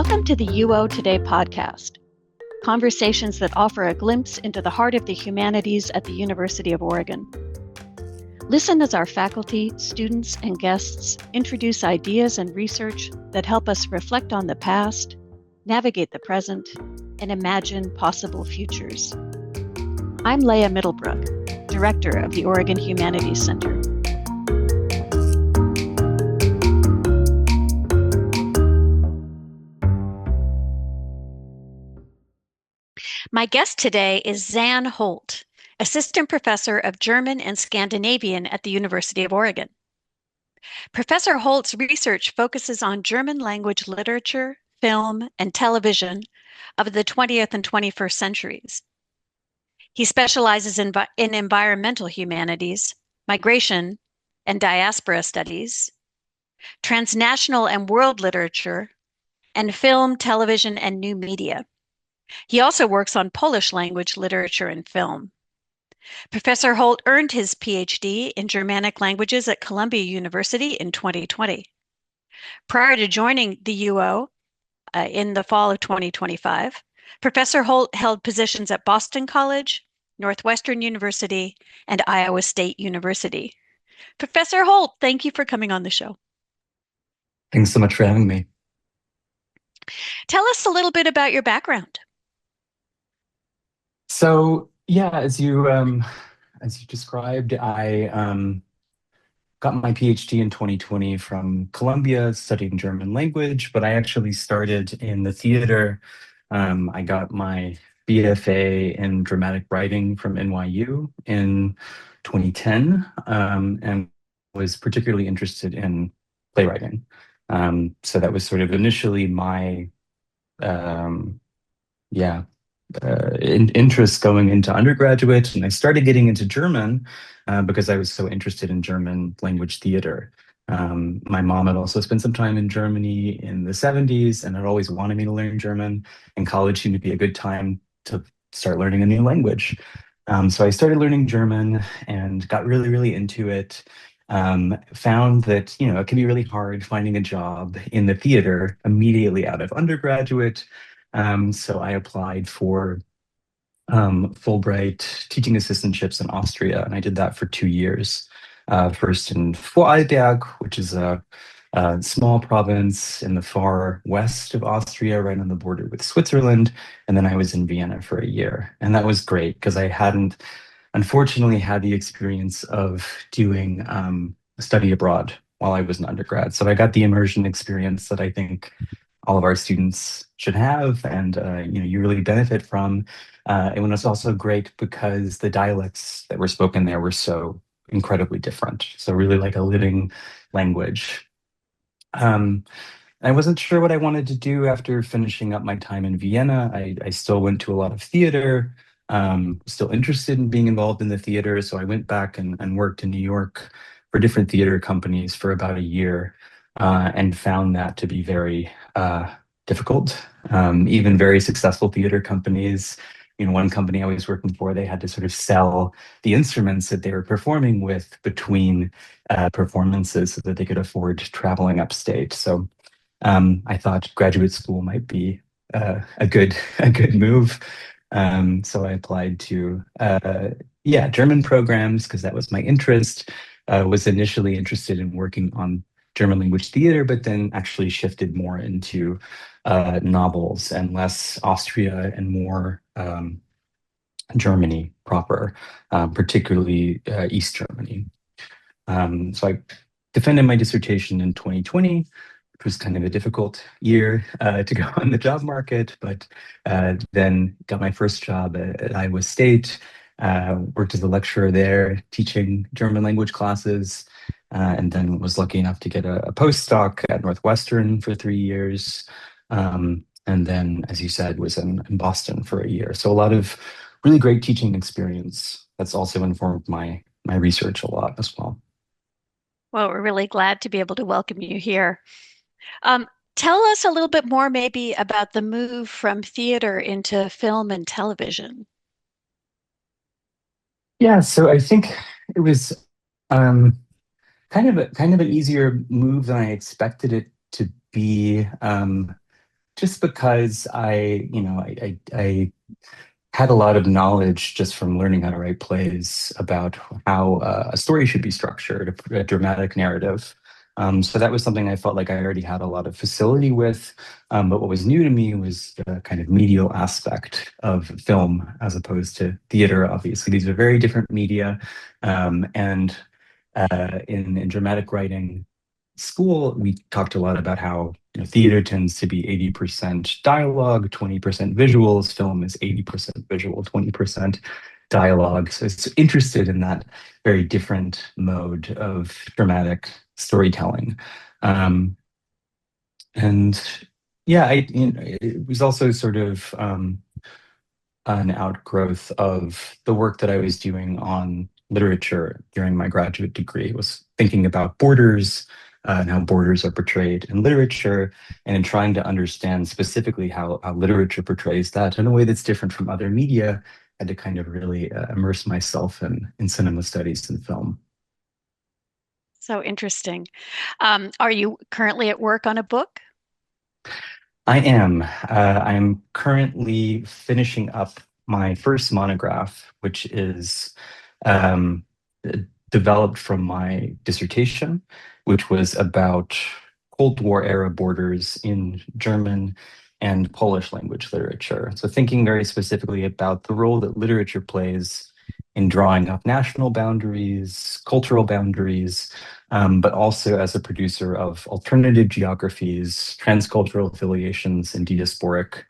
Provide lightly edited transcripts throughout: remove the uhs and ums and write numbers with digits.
Welcome to the UO Today podcast, conversations that offer a glimpse into the heart of the humanities at the University of Oregon. Listen as our faculty, students, and guests introduce ideas and research that help us reflect on the past, navigate the present, and imagine possible futures. I'm Leah Middlebrook, Director of the Oregon Humanities Center. My guest today is Xan Holt, Assistant Professor of German and Scandinavian at the University of Oregon. Professor Holt's research focuses on German language literature, film, and television of the 20th and 21st centuries. He specializes in environmental humanities, migration and diaspora studies, transnational and world literature, and film, television, and new media. He also works on Polish language literature and film. Professor Holt earned his PhD in Germanic languages at Columbia University in 2020. Prior to joining the UO in the fall of 2025, Professor Holt held positions at Boston College, Northwestern University, and Iowa State University. Professor Holt, thank you for coming on the show. Thanks so much for having me. Tell us a little bit about your background. So yeah, as you described, I got my PhD in 2020 from Columbia, studying German language, but I actually started in the theater. I got my BFA in dramatic writing from NYU in 2010, and was particularly interested in playwriting. So that was sort of initially my interest going into undergraduate, and I started getting into German because I was so interested in German language theater. My mom had also spent some time in Germany in the 70s and had always wanted me to learn German, and college seemed to be a good time to start learning a new language. So I started learning German and got really, really into it. Found that, it can be really hard finding a job in the theater immediately out of undergraduate. So I applied for Fulbright teaching assistantships in Austria, and I did that for 2 years. First in Vorarlberg, which is a small province in the far west of Austria, right on the border with Switzerland. And then I was in Vienna for a year. And that was great because I hadn't, unfortunately, had the experience of doing a study abroad while I was an undergrad. So I got the immersion experience that I think all of our students should have, and you really benefit from. And it was also great because the dialects that were spoken there were so incredibly different. So really like a living language. I wasn't sure what I wanted to do after finishing up my time in Vienna. I still went to a lot of theater, still interested in being involved in the theater. So I went back and worked in New York for different theater companies for about a year, and found that to be very difficult. Even very successful theater companies, one company I was working for, they had to sort of sell the instruments that they were performing with between performances so that they could afford traveling upstate. So I thought graduate school might be a good move. So I applied to German programs because that was my interest. Was initially interested in working on German language theater, but then actually shifted more into novels and less Austria and more Germany proper, particularly East Germany. So I defended my dissertation in 2020, which was kind of a difficult year to go on the job market, but then got my first job at Iowa State, worked as a lecturer there, teaching German language classes, and then was lucky enough to get a postdoc at Northwestern for 3 years. And then, as you said, was in Boston for a year. So a lot of really great teaching experience that's also informed my research a lot as well. Well, we're really glad to be able to welcome you here. Tell us a little bit more maybe about the move from theater into film and television. Yeah, so I think it was kind of an easier move than I expected it to be. just because I had a lot of knowledge just from learning how to write plays about how a story should be structured, a dramatic narrative. So that was something I felt like I already had a lot of facility with. But what was new to me was the kind of medial aspect of film as opposed to theater. Obviously, these are very different media. And in dramatic writing, school, we talked a lot about how theater tends to be 80% dialogue, 20% visuals. Film is 80% visual, 20% dialogue. So it's interested in that very different mode of dramatic storytelling. Um, and yeah, it was also sort of an outgrowth of the work that I was doing on literature during my graduate degree. Was thinking about borders and how borders are portrayed in literature, and in trying to understand specifically how literature portrays that in a way that's different from other media. I had to kind of really immerse myself in cinema studies and film. So interesting. Are you currently at work on a book? I am. I'm currently finishing up my first monograph, which is um, developed from my dissertation, which was about Cold War era borders in German and Polish language literature. So, thinking very specifically about the role that literature plays in drawing up national boundaries, cultural boundaries, but also as a producer of alternative geographies, transcultural affiliations, and diasporic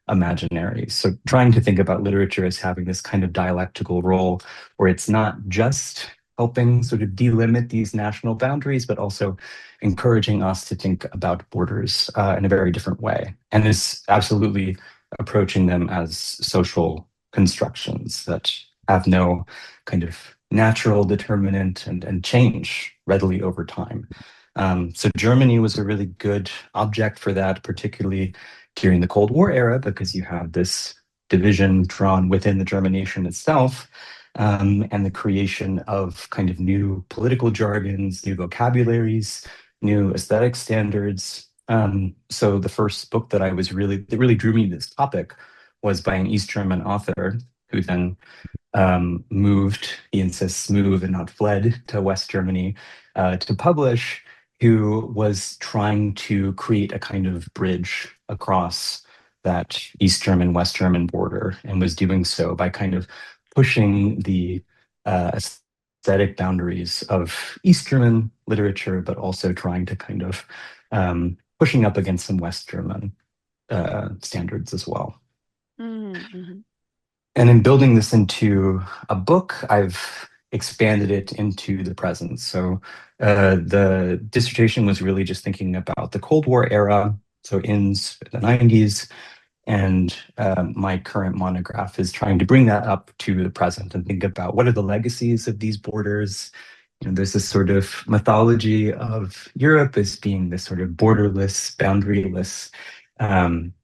imaginaries. So trying to think about literature as having this kind of dialectical role where it's not just helping sort of delimit these national boundaries, but also encouraging us to think about borders in a very different way. And is absolutely approaching them as social constructions that have no kind of natural determinant and change readily over time. So Germany was a really good object for that, particularly during the Cold War era, because you have this division drawn within the German nation itself, and the creation of kind of new political jargons, new vocabularies, new aesthetic standards. So the first book that really drew me to this topic was by an East German author who then moved, he insists, move and not fled to West Germany to publish, who was trying to create a kind of bridge across that East German, West German border, and was doing so by kind of pushing the aesthetic boundaries of East German literature, but also trying to kind of pushing up against some West German standards as well. Mm-hmm. And in building this into a book, I've expanded it into the present. So the dissertation was really just thinking about the Cold War era, so ends the 90s. And my current monograph is trying to bring that up to the present and think about what are the legacies of these borders. There's this sort of mythology of Europe as being this sort of borderless, boundaryless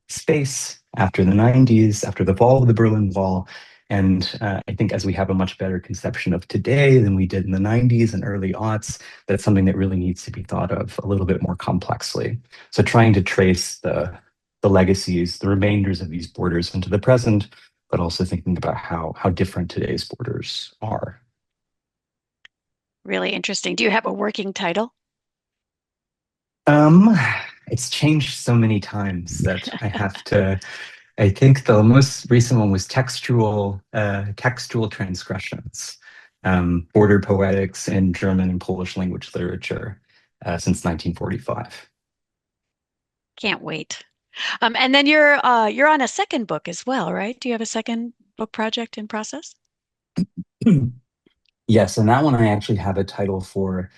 space after the 90s, after the fall of the Berlin Wall. And I think as we have a much better conception of today than we did in the 90s and early aughts, that's something that really needs to be thought of a little bit more complexly. So trying to trace the legacies, the remainders of these borders into the present, but also thinking about how different today's borders are. Really interesting. Do you have a working title? Um, it's changed so many times that I have to. I think the most recent one was textual transgressions, border poetics in German and Polish language literature since 1945. Can't wait. And then you're on a second book as well, right? Do you have a second book project in process? Yes, and that one I actually have a title for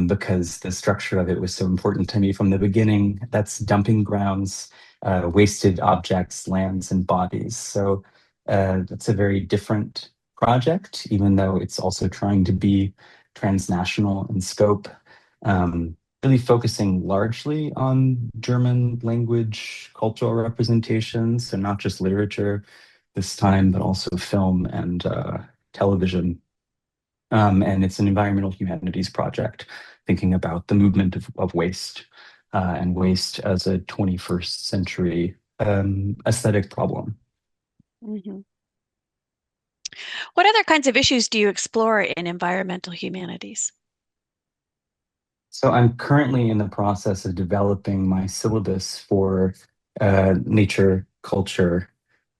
because the structure of it was so important to me from the beginning. That's Dumping Grounds, Wasted Objects, Lands, and Bodies. So that's a very different project, even though it's also trying to be transnational in scope, really focusing largely on German language cultural representations, so not just literature this time, but also film and television. And it's an environmental humanities project, thinking about the movement of waste and waste as a 21st century aesthetic problem. Hmm. What other kinds of issues do you explore in environmental humanities? So I'm currently in the process of developing my syllabus for nature culture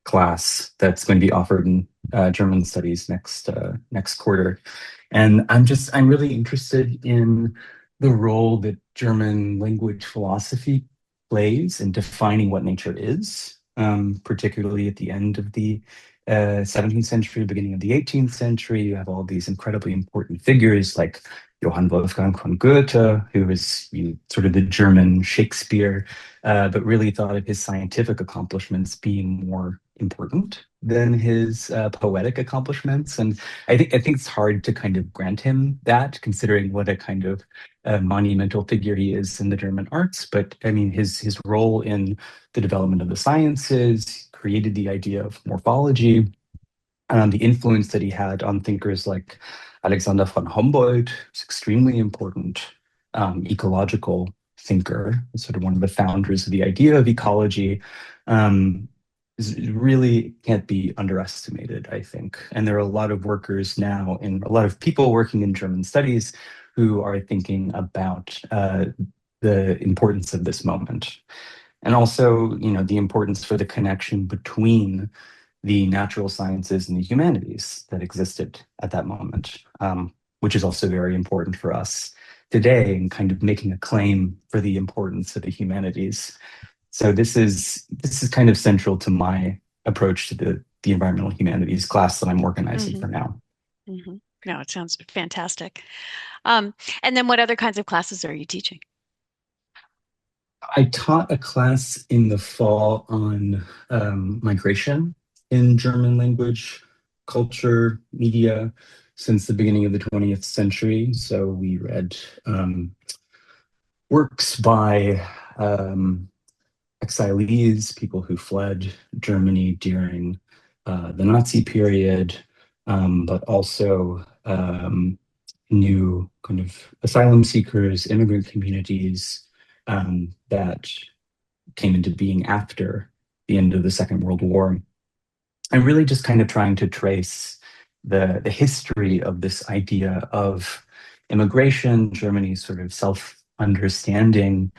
class that's going to be offered in German studies next quarter. And I'm really interested in the role that German language philosophy plays in defining what nature is, particularly at the end of the 17th century, beginning of the 18th century. You have all these incredibly important figures like Johann Wolfgang von Goethe, who was sort of the German Shakespeare, but really thought of his scientific accomplishments being more important than his poetic accomplishments. And I think it's hard to kind of grant him that, considering what a kind of monumental figure he is in the German arts. But I mean, his role in the development of the sciences created the idea of morphology, the influence that he had on thinkers like Alexander von Humboldt is extremely important. Ecological thinker, sort of one of the founders of the idea of ecology, um, really can't be underestimated, I think. And there are a lot of workers now, and a lot of people working in German studies who are thinking about the importance of this moment. And also, the importance for the connection between the natural sciences and the humanities that existed at that moment, which is also very important for us today and kind of making a claim for the importance of the humanities. So this is kind of central to my approach to the environmental humanities class that I'm organizing Hmm. for now. Hmm. No, it sounds fantastic. Um, and then what other kinds of classes are you teaching? I taught a class in the fall on migration in German language, culture, media since the beginning of the 20th century. So we read works by exilees, people who fled Germany during the Nazi period, but also new kind of asylum seekers, immigrant communities that came into being after the end of the Second World War. And really just kind of trying to trace the history of this idea of immigration, Germany's sort of self-understanding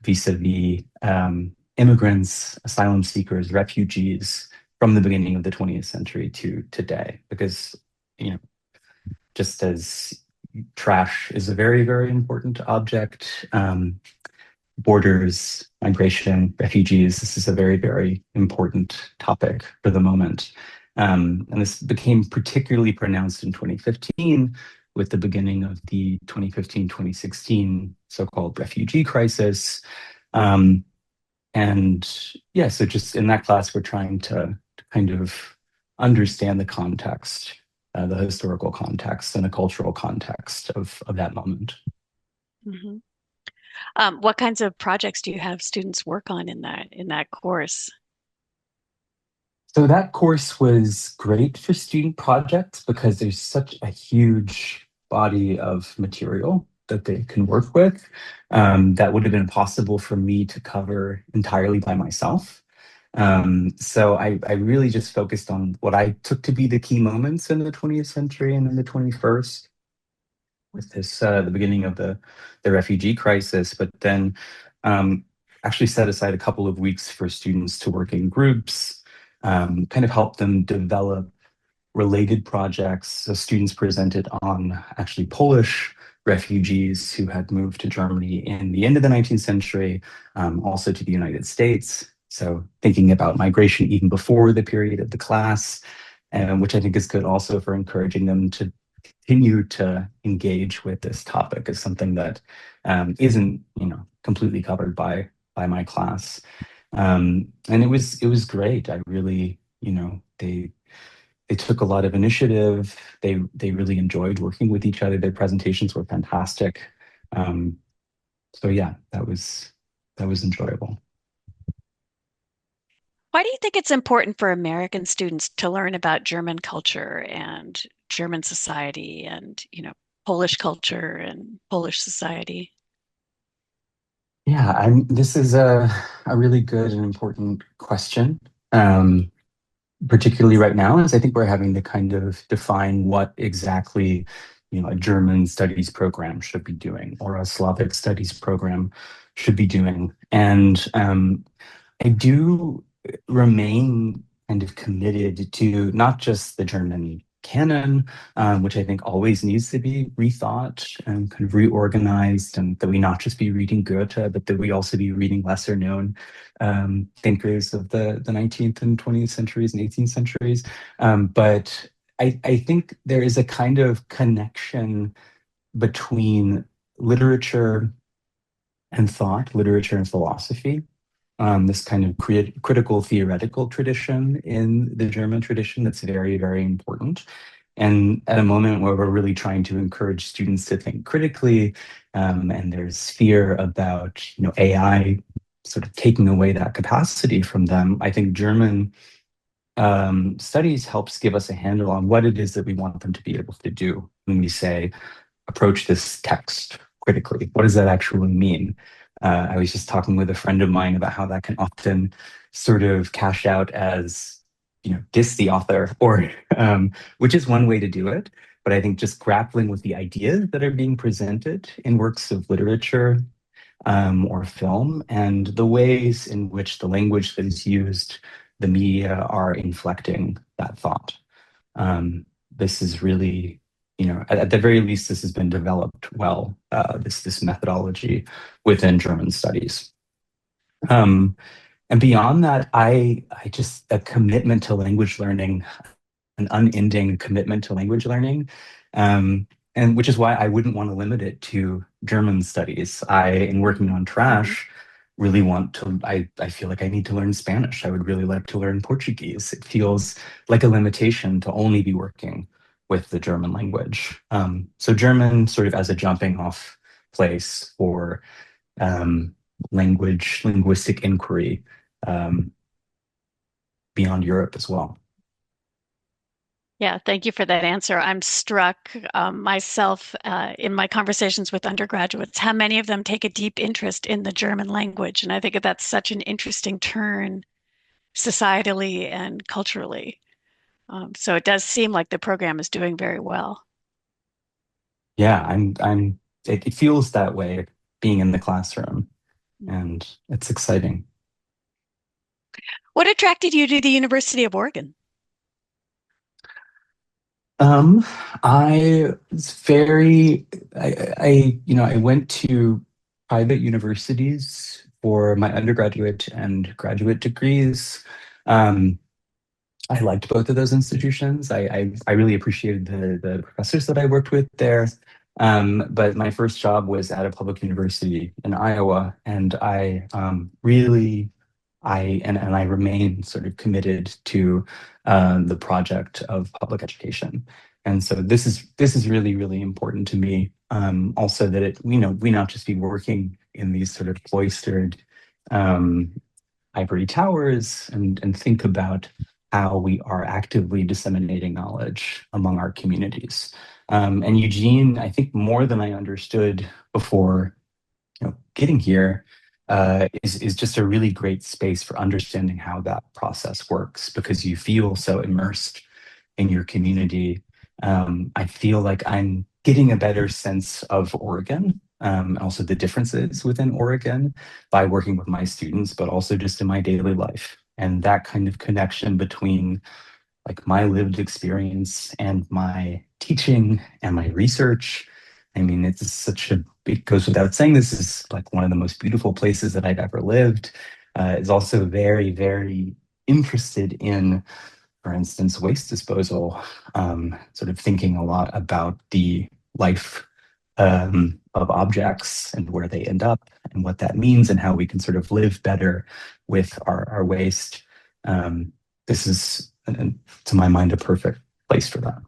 vis-a-vis immigrants, asylum seekers, refugees from the beginning of the 20th century to today. Because, you know, just as trash is a very, very important object, borders, migration, refugees. This is a very, very important topic for the moment. And this became particularly pronounced in 2015 with the beginning of the 2015-2016 so-called refugee crisis. Um, and yeah, so just in that class, we're trying to kind of understand the context, the historical context and the cultural context of that moment. Hmm. What kinds of projects do you have students work on in that course? So that course was great for student projects because there's such a huge body of material that they can work with that would have been impossible for me to cover entirely by myself. So I really just focused on what I took to be the key moments in the 20th century and in the 21st with this the beginning of the refugee crisis, but then um, actually set aside a couple of weeks for students to work in groups, kind of help them develop related projects. So students presented on actually Polish refugees who had moved to Germany in the end of the 19th century, also to the United States. So thinking about migration even before the period of the class, which I think is good also for encouraging them to continue to engage with this topic is something that isn't, completely covered by my class. And it was great. I really, they took a lot of initiative. They really enjoyed working with each other. Their presentations were fantastic. Um, so yeah, that was enjoyable. Why do you think it's important for American students to learn about German culture and German society and, Polish culture and Polish society? Yeah, this is a really good and important question. Um, Particularly right now, is I think we're having to kind of define what exactly, a German studies program should be doing or a Slavic studies program should be doing. And I do remain kind of committed to not just the German canon, which I think always needs to be rethought and kind of reorganized, and that we not just be reading Goethe, but that we also be reading lesser known thinkers of the 19th and 20th centuries and 18th centuries. But I think there is a kind of connection between literature and thought, literature and philosophy, this kind of critical theoretical tradition in the German tradition that's very, very important. And at a moment where we're really trying to encourage students to think critically, and there's fear about, AI sort of taking away that capacity from them, I think German studies helps give us a handle on what it is that we want them to be able to do when we say, approach this text critically. What does that actually mean? I was just talking with a friend of mine about how that can often sort of cash out as, diss the author, or which is one way to do it. But I think just grappling with the ideas that are being presented in works of literature or film, and the ways in which the language that is used, the media are inflecting that thought. This is really, at the very least, this has been developed well, this methodology within German studies. Um, and beyond that, I just a commitment to language learning, an unending commitment to language learning, um, and which is why I wouldn't want to limit it to German studies. In working Mhm, on mhm. trash, really want to. I feel like I need to learn Spanish. I would really like to learn Portuguese. It feels like a limitation to only be working with the German language. So German sort of as a jumping off place for um, linguistic inquiry um, beyond Europe as well. Yeah, thank you for that answer. I'm struck myself in my conversations with undergraduates, how many of them take a deep interest in the German language. And I think that's such an interesting turn societally and culturally. So it does seem like the program is doing very well. Yeah, it feels that way being in the classroom, and it's exciting. What attracted you to the University of Oregon? Um, I was I went to private universities for my undergraduate and graduate degrees. Um, I liked both of those institutions. I really appreciated the professors that I worked with there. But my first job was at a public university in Iowa, and I remain sort of committed to the project of public education. And so this is really, really important to me. Also that we not just be working in these sort of cloistered um, ivory towers, and think about how we are actively disseminating knowledge among our communities. And Eugene, I think more than I understood before, getting here, is just a really great space for understanding how that process works, because you feel so immersed in your community. I feel like I'm getting a better sense of Oregon, also the differences within Oregon by working with my students, but also just in my daily life. And that kind of connection between like my lived experience and my teaching and my research. I mean, it goes without saying, this is like one of the most beautiful places that I've ever lived. Is also very, very interested in, for instance, waste disposal, sort of thinking a lot about the life of objects and where they end up and what that means and how we can sort of live better with our waste. This is, to my mind, a perfect place for that.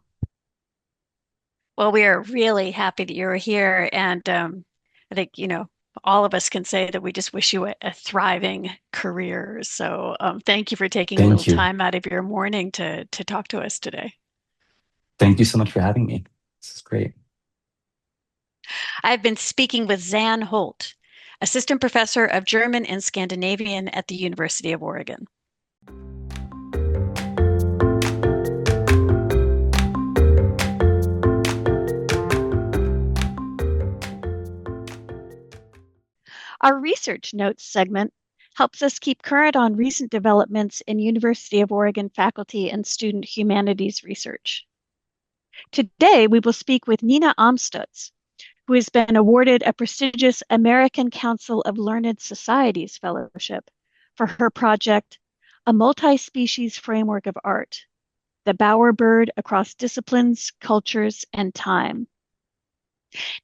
Well, we are really happy that you're here. And I think, all of us can say that we just wish you a thriving career. So thank you for taking a little Thank you. time out of your morning to talk to us today. Thank you so much for having me. This is great. I've been speaking with Xan Holt, Assistant Professor of German and Scandinavian at the University of Oregon. Our research notes segment helps us keep current on recent developments in University of Oregon faculty and student humanities research. Today, we will speak with Nina Amstutz, who has been awarded a prestigious American Council of Learned Societies Fellowship for her project, A Multispecies Framework of Art, the Bowerbird Across Disciplines, Cultures, and Time.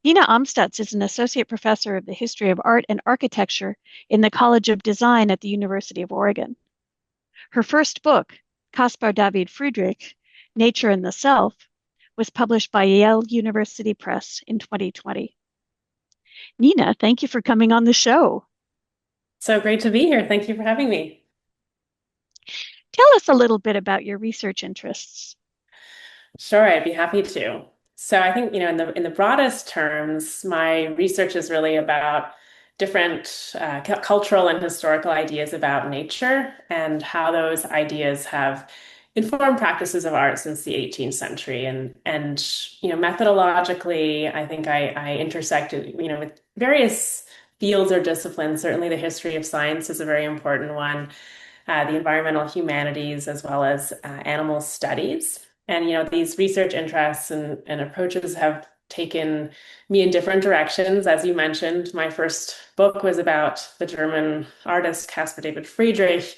Nina Amstutz is an associate professor of the history of art and architecture in the College of Design at the University of Oregon. Her first book, Caspar David Friedrich, Nature and the Self, was published by Yale University Press in 2020. Nina, thank you for coming on the show. So great to be here. Thank you for having me. Tell us a little bit about your research interests. Sure, I'd be happy to. So I think, in the broadest terms, my research is really about different cultural and historical ideas about nature and how those ideas have informed practices of art since the 18th century. And methodologically, I think I intersected, with various fields or disciplines. Certainly the history of science is a very important one, the environmental humanities, as well as animal studies. And, these research interests and approaches have taken me in different directions. As you mentioned, my first book was about the German artist Caspar David Friedrich,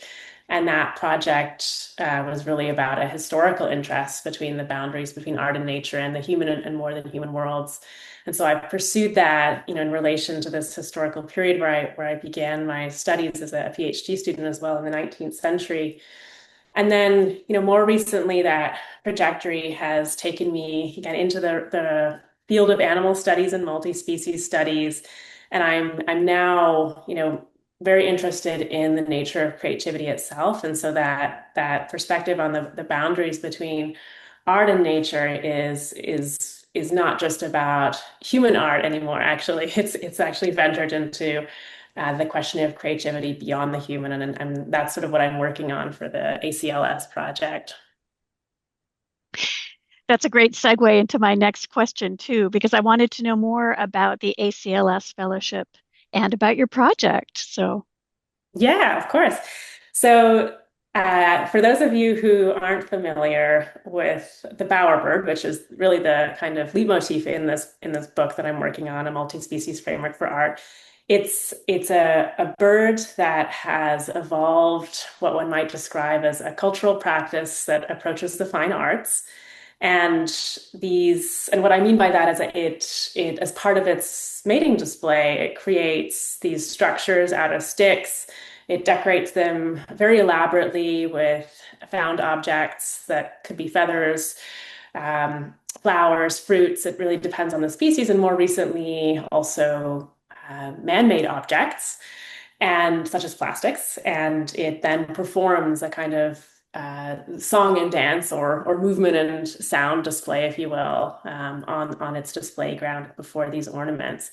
and that project was really about a historical interest between the boundaries between art and nature and the human and more than human worlds. And so I pursued that, in relation to this historical period where I began my studies as a PhD student as well in the 19th century. And then, more recently, that trajectory has taken me again into the field of animal studies and multi-species studies. And I'm now, very interested in the nature of creativity itself. And so that perspective on the boundaries between art and nature is not just about human art anymore. Actually, it's actually ventured into the question of creativity beyond the human. And that's sort of what I'm working on for the ACLS project. That's a great segue into my next question, too, because I wanted to know more about the ACLS Fellowship and about your project. So, yeah, of course. So, for those of you who aren't familiar with the bowerbird, which is really the kind of leitmotif in this book that I'm working on, a multi-species framework for art, it's a bird that has evolved what one might describe as a cultural practice that approaches the fine arts. And what I mean by that is that it as part of its mating display, it creates these structures out of sticks. It decorates them very elaborately with found objects that could be feathers, flowers, fruits. It really depends on the species, and more recently, also man-made objects, and such as plastics. And it then performs a kind of song and dance or movement and sound display, if you will, on its display ground before these ornaments.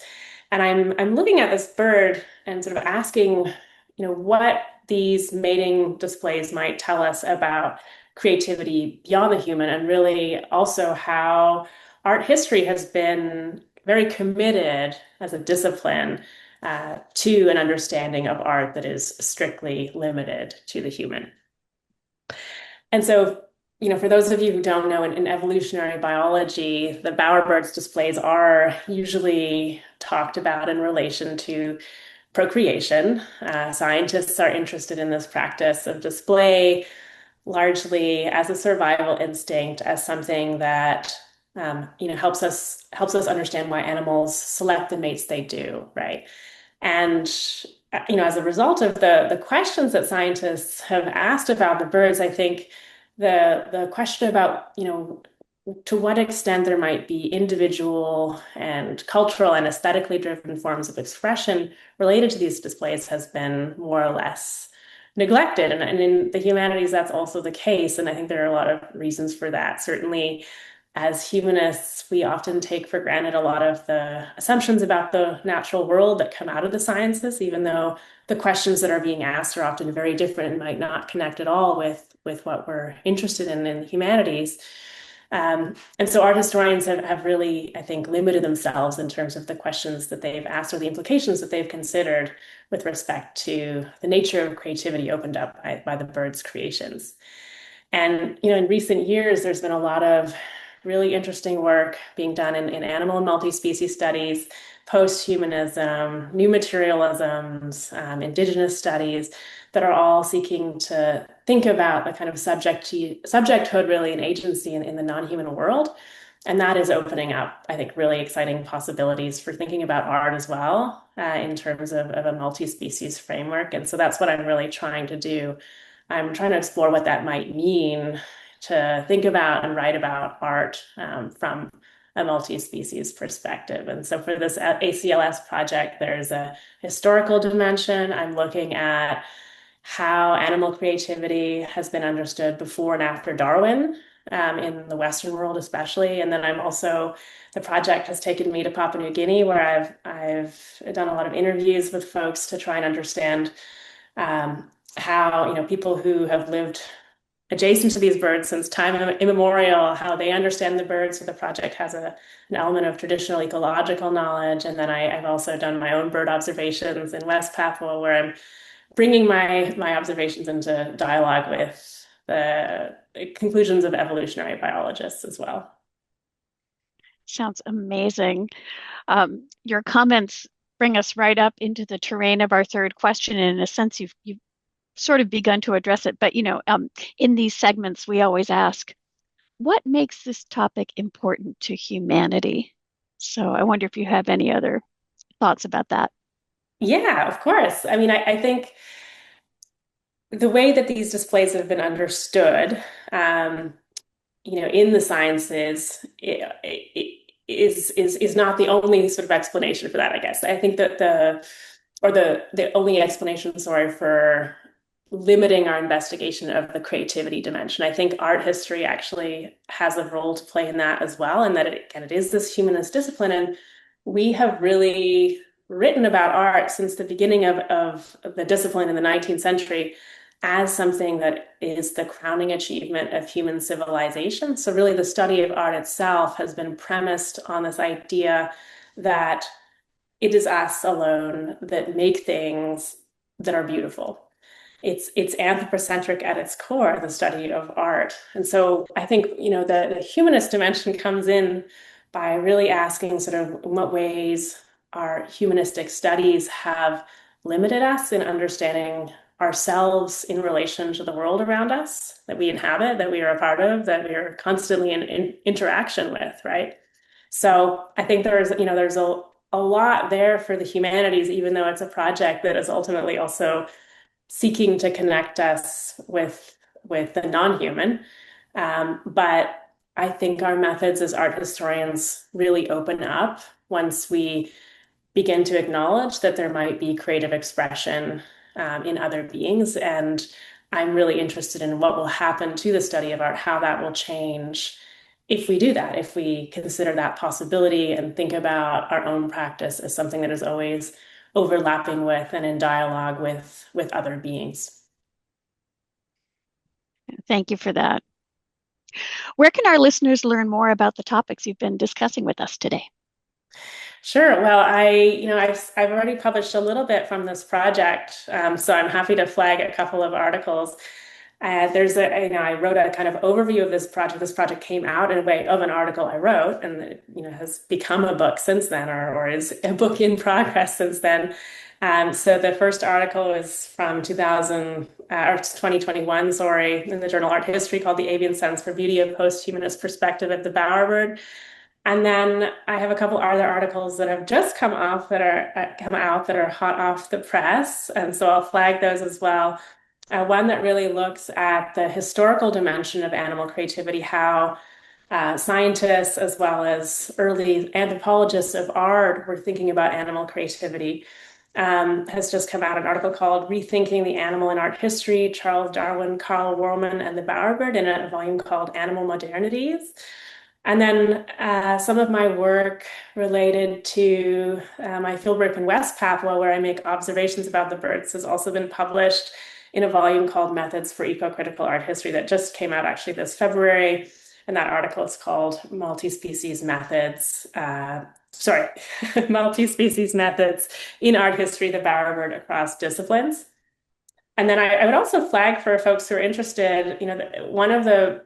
And I'm looking at this bird and sort of asking, what these mating displays might tell us about creativity beyond the human, and really also how art history has been very committed as a discipline to an understanding of art that is strictly limited to the human. And so, for those of you who don't know, in evolutionary biology, the bowerbird's displays are usually talked about in relation to procreation. Scientists are interested in this practice of display largely as a survival instinct, as something that helps us understand why animals select the mates they do, right? And as a result of the questions that scientists have asked about the birds, I think the question about to what extent there might be individual and cultural and aesthetically driven forms of expression related to these displays has been more or less neglected. And in the humanities, that's also the case. And I think there are a lot of reasons for that. Certainly, as humanists, we often take for granted a lot of the assumptions about the natural world that come out of the sciences, even though the questions that are being asked are often very different and might not connect at all with what we're interested in the humanities. And so art historians have really, I think, limited themselves in terms of the questions that they've asked or the implications that they've considered with respect to the nature of creativity opened up by the bird's creations. And, in recent years, there's been a lot of really interesting work being done in animal and multi-species studies, posthumanism, new materialisms, indigenous studies that are all seeking to think about the kind of subjecthood really and agency in the non-human world. And that is opening up, I think, really exciting possibilities for thinking about art as well, in terms of a multi-species framework. And so that's what I'm really trying to do. I'm trying to explore what that might mean to think about and write about art from a multi-species perspective. And so for this ACLS project, there's a historical dimension. I'm looking at how animal creativity has been understood before and after Darwin, in the Western world especially. And then the project has taken me to Papua New Guinea, where I've done a lot of interviews with folks to try and understand how, people who have lived adjacent to these birds since time immemorial, how they understand the birds. So the project has an element of traditional ecological knowledge. And then I've also done my own bird observations in West Papua, where I'm bringing my observations into dialogue with the conclusions of evolutionary biologists as well. Sounds amazing. Your comments bring us right up into the terrain of our third question. And in a sense, you've sort of begun to address it. But, in these segments, we always ask, what makes this topic important to humanity? So I wonder if you have any other thoughts about that. Yeah, of course. I mean, I think the way that these displays have been understood, in the sciences, is not the only sort of explanation for that, I guess. I think that the only explanation, sorry, for limiting our investigation of the creativity dimension. I think art history actually has a role to play in that as well, and that it is this humanist discipline. And we have really written about art since the beginning of the discipline in the 19th century as something that is the crowning achievement of human civilization. So really the study of art itself has been premised on this idea that it is us alone that make things that are beautiful. It's anthropocentric at its core, the study of art. And so I think, the humanist dimension comes in by really asking sort of in what ways our humanistic studies have limited us in understanding ourselves in relation to the world around us that we inhabit, that we are a part of, that we are constantly in interaction with, right? So I think there's a lot there for the humanities, even though it's a project that is ultimately also seeking to connect us with the non-human. But I think our methods as art historians really open up once we begin to acknowledge that there might be creative expression in other beings. And I'm really interested in what will happen to the study of art, how that will change if we do that, if we consider that possibility and think about our own practice as something that is always overlapping with and in dialogue with other beings. Thank you for that. Where can our listeners learn more about the topics you've been discussing with us today? Sure. Well, I've already published a little bit from this project, so I'm happy to flag a couple of articles. I wrote a kind of overview of this project. This project came out in a way of an article I wrote, and it, has become a book since then, or is a book in progress since then. So the first article is from 2021, sorry, in the journal Art History, called "The Avian Sense for Beauty: A Posthumanist Perspective of the Bowerbird." And then I have a couple other articles that have just come out that are hot off the press, and so I'll flag those as well. One that really looks at the historical dimension of animal creativity, how scientists as well as early anthropologists of art were thinking about animal creativity. Has just come out an article called "Rethinking the Animal in Art History: Charles Darwin, Karl, Woermann, and the Bowerbird," in a volume called "Animal Modernities." And then some of my work related to my fieldwork in West Papua, where I make observations about the birds, has also been published in a volume called Methods for Ecocritical Art History that just came out actually this February. And that article is called Multispecies Methods. Multispecies Methods in Art History, the Bowerbird Across Disciplines. And then I would also flag for folks who are interested, one of the,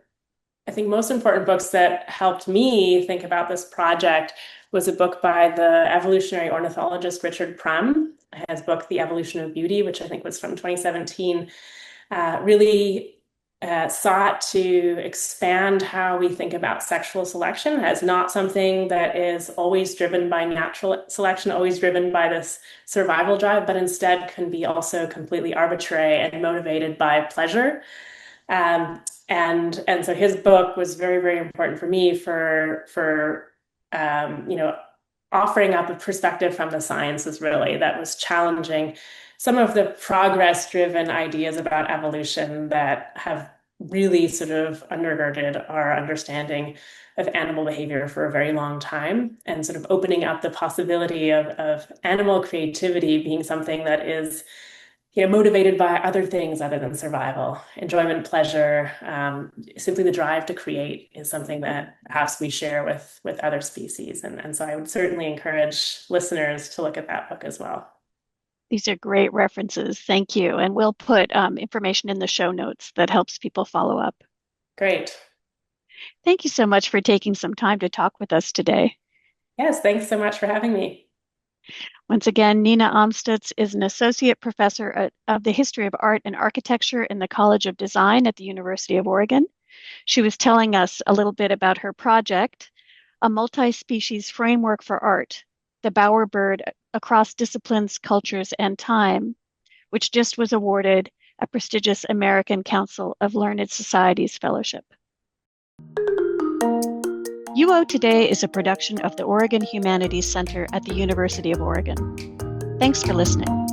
I think, most important books that helped me think about this project was a book by the evolutionary ornithologist Richard Prum. His book, The Evolution of Beauty, which I think was from 2017, really sought to expand how we think about sexual selection as not something that is always driven by natural selection, always driven by this survival drive, but instead can be also completely arbitrary and motivated by pleasure. And so his book was very, very important for me for offering up a perspective from the sciences, really, that was challenging some of the progress-driven ideas about evolution that have really sort of undergirded our understanding of animal behavior for a very long time, and sort of opening up the possibility of animal creativity being something that is motivated by other things other than survival. Enjoyment, pleasure, simply the drive to create is something that perhaps we share with other species. And so I would certainly encourage listeners to look at that book as well. These are great references. Thank you. And we'll put information in the show notes that helps people follow up. Great. Thank you so much for taking some time to talk with us today. Yes, thanks so much for having me. Once again, Nina Amstutz is an associate professor of the history of art and architecture in the College of Design at the University of Oregon. She was telling us a little bit about her project, a multi-species framework for art, the Bowerbird Across Disciplines, Cultures, and Time, which just was awarded a prestigious American Council of Learned Societies Fellowship. UO Today is a production of the Oregon Humanities Center at the University of Oregon. Thanks for listening.